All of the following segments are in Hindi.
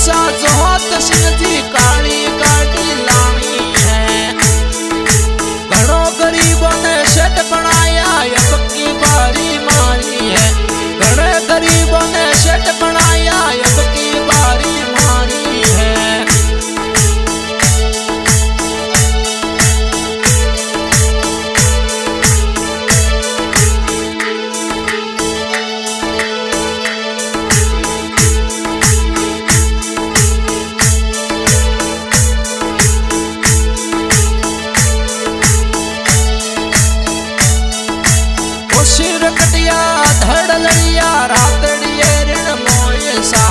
दोसा जोत सिंह जी काली गाड़ी लानी है। घणो गरीबों ने सेठ बनाया अब की बारी मारी है। घणे गरीबों ने सेठ बनाया अब की बारी मारी है। सिर कटिया धड़ लड़िया रातड़िए ऋण मोय सा।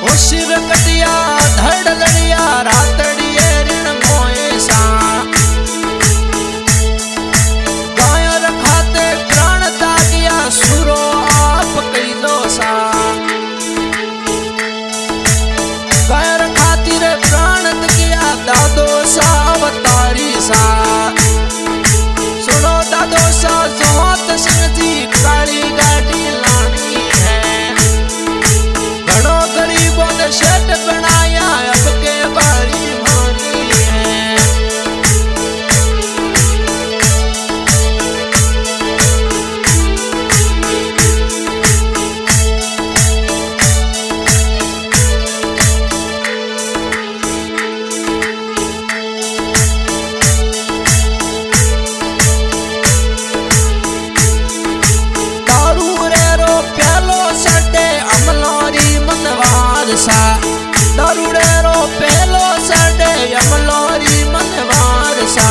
ओ सिर कटिया धड़ लड़िया रातड़िए ऋण मोय सा। गाय रखाते प्राण त्यागिया सुरो आप कैलो सा। गाय रखातिर प्राण त्यागिया दादो सा अवतारी सा। सुनो दादो सा जोत सिंह जी काली गाड़ी लानी है। घणो गरीबों ने सेठ बनाया अब के बारी मारी है। दारूड़े रो पहलो सडे अमलोरी मनवार सा।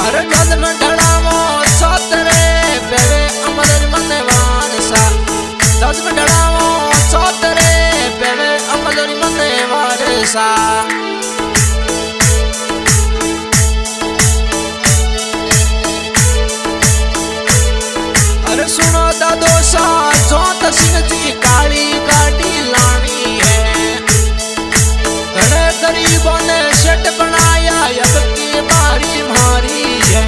अरे जद में ढड़ावो चौतरे बेवे अमलोरी मनवार सा। जद में ढड़ावो चौतरे बेवे अमलोरी मनवार सा। सुनो दादो सा जोत सिंह जी काली गाड़ी लानी है। घणे गरीबों ने सेठ बनाया अब की बारी मारी है।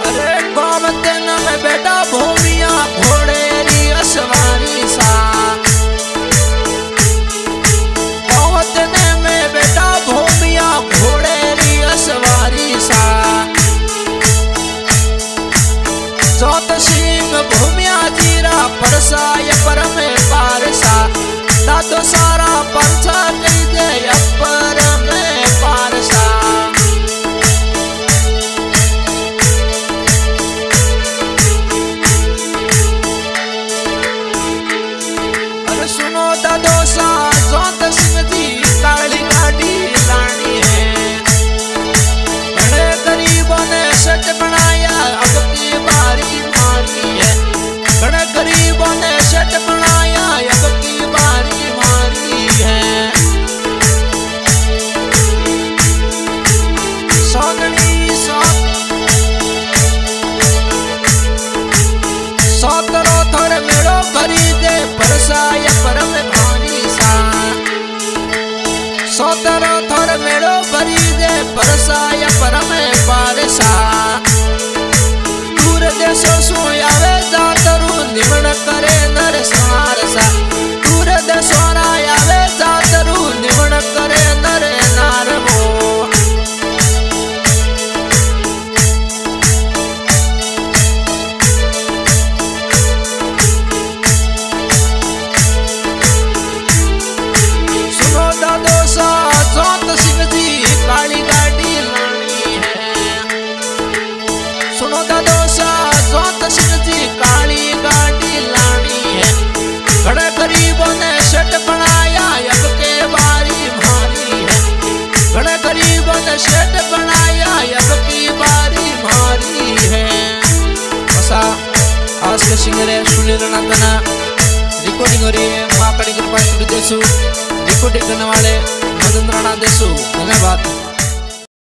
अरे गोमते न में बेटा भूमिया घोड़े री असवारी सा। जोत सिंह भूमिया जीरा परसाय परम पारसा। दादो सारा पंचा कही दे अपर में पारसा। अरे सुनो दादो सा जोत सिंह जी काली गाड़ी लानी है। बड़े गरीबों ने सेठ बनाया अब की बारी मारी है। बड़े गरीबों ने सेठ बनाया अब की बारी मारी है। सौगणी सौतरो थोड़े मेड़ो भरी दे परसाय परम भानी सा। सौतरो थोड़े मेड़ो भरी दे परसाय परम पारसा। दूर देशो सु आवे जातरू निमण करे नर संहार सा। दूर देशो ना आवे जातरू निमण करे नर नार वो। सुनो दादो सा जोत सिंह जी काली गाड़ी लानी है। सुनो दादो सा जोत सिंह जी काली गाड़ी लानी है। घणे गरीबों ने सेठ बनाया अब के बारी मारी है। घणे गरीबों ने सेठ बनाया अब की बारी मारी है। ऐसा आज के सिंगरे सुनील नंदना रिकॉर्डिंग हो रही है। माँ कड़ी कृपा स्टूडियो देसु रिकॉर्डिंग करने वाले मदन राणा देसु। धन्यवाद।